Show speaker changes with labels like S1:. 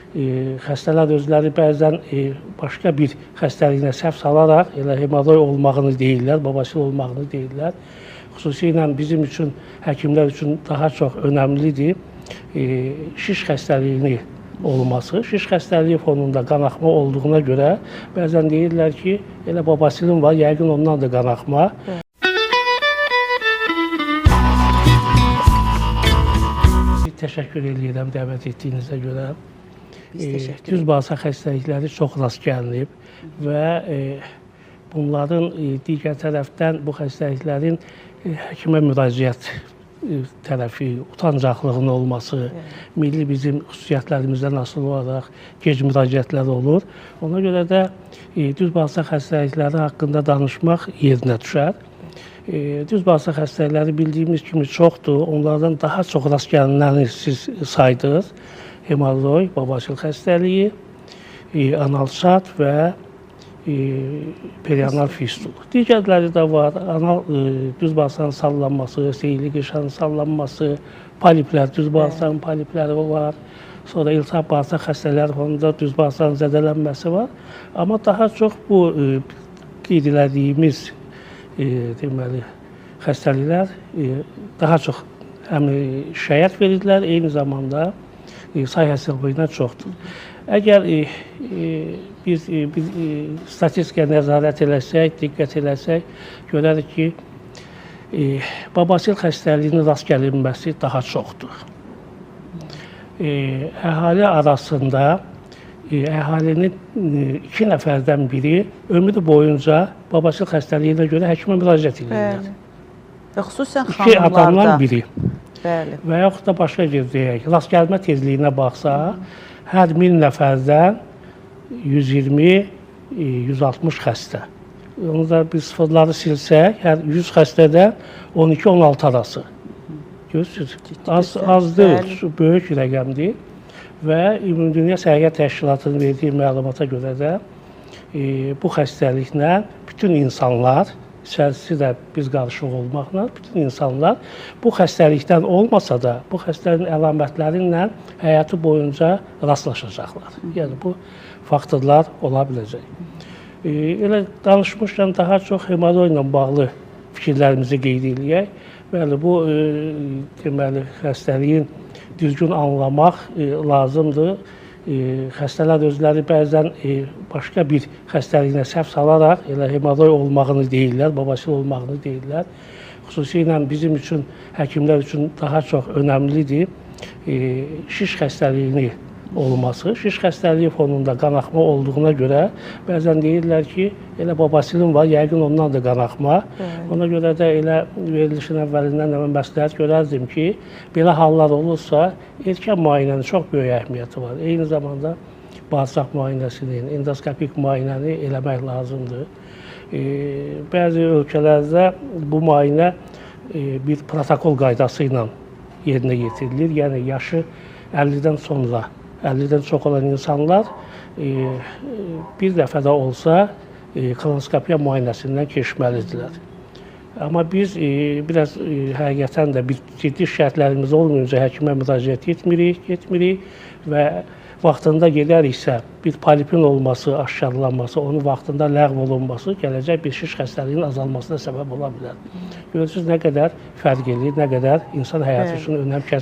S1: xəstələr özləri bəzən başqa bir xəstəliyinə səhv salaraq elə hemoroy olmağını deyirlər, babasel olmağını deyirlər. Xüsusilə bizim üçün, həkimlər üçün daha çox önəmlidir şiş xəstəliyini olması. Şiş xəstəliyi fonunda qanaxma olduğuna görə bəzən deyirlər ki, elə babasilin var, yəqin ondan da qanaxma. Təşəkkür edirəm dəvət etdiyinizə görə. Düz bağırsaq xəstəlikləri çox rast gəlinib və bunların digər tərəfdən bu xəstəliklərin həkimə müraciət tərəfi, utancaqlığının olması, milli bizim xüsusiyyətlərimizdən asılı olaraq gec müraciətlər olur. Ona görə də düz bağırsaq xəstəlikləri haqqında danışmaq yerinə düşər. Düz bağırsaq xəstəlikləri bildiyimiz kimi çoxdur. Onlardan daha çox rast gəlinəni siz saydınız. Hemoroy, babasel xəstəliyi, analsat və perianal fistul. Digərləri də var. Düz bağırsağın sallanması, seyirli qışanın sallanması, poliplər, düz bağırsağın polipləri var. Sonra iltihab bağırsaq xəstəlikləri fonunda düz bağırsağın zədələnməsi var. Amma daha çox bu qeyd elədiyimiz deməli, xəstəliklər daha çox həm şikayət verirlər, eyni zamanda say hesabı ilə çoxdur. Əgər biz statistikaya nəzarət eləsək, diqqət eləsək, görərik ki, babasel xəstəliyinin rast gəlinməsi daha çoxdur. Əhali arasında əhalinin 2 nəfərdən biri ömrü boyunca babasel xəstəliyinə görə həkimə müraciət edirlər.
S2: Və xüsusən
S1: 2 adamdan biri.
S2: Bəli. Və
S1: yaxud da başqa deyək, rast gəlmə tezliyinə baxsaq, hər 1000 nəfərdən 120-160 xəstə. Onu da biz sıfırları silsək, hər 100 xəstədən 12-16 arası. Görürsünüz, az deyil, böyük rəqəmdir. Və Ümumdünya Səhiyyə Təşkilatının verdiyi məlumata görə də bu xəstəliklə bütün insanlar, içərisi də biz qarışıq olmaqla, bütün insanlar bu xəstəlikdən olmasa da, bu xəstəliyin əlamətləri ilə həyatı boyunca rastlaşacaqlar. Yəni, bu faktorlar ola biləcək. Elə danışmışkən daha çox hemoroy ilə bağlı fikirlərimizi qeyd edək. Bəli, bu deməli, xəstəliyin düzgün anlamaq lazımdır. Xəstələr özləri bəzən başqa bir xəstəliyinə səhv salaraq elə hemoroy olmağını deyirlər, babasel olmağını deyirlər. Xüsusilə bizim üçün, həkimlər üçün daha çox önəmlidir şiş xəstəliyini olması. Şiş xəstəliyi fonunda qanaxma olduğuna görə bəzən deyirlər ki, elə babasilin var, yəqin ondan da qanaxma. Ona görə də elə verilişin əvvəlindən mən məsləhət görərdim ki, belə hallar olursa, erkən müayinənin çox böyük əhəmiyyəti var. Eyni zamanda bağırsaq müayinəsinin, endoskopik müayinəni eləmək lazımdır. Bəzi ölkələrdə bu müayinə bir protokol qaydası ilə yerinə yetirilir. Yəni, yaşı 50-dən sonra 50-dən çox olan insanlar bir dəfə də olsa kolonoskopiya müayinəsindən keçməlidirlər. Amma biz biraz həqiqətən də ciddi şikayətlərimiz olmayınca həkimə müraciət etmirik və vaxtında gedəriksə bir polipin olması, aşkarlanması, onun vaxtında ləğv olunması gələcək bir şiş xəstəliyinin azalmasına səbəb ola bilər. Görürsünüz, nə qədər fərq edir, nə qədər insan həyatı üçün önəm kəsb edir.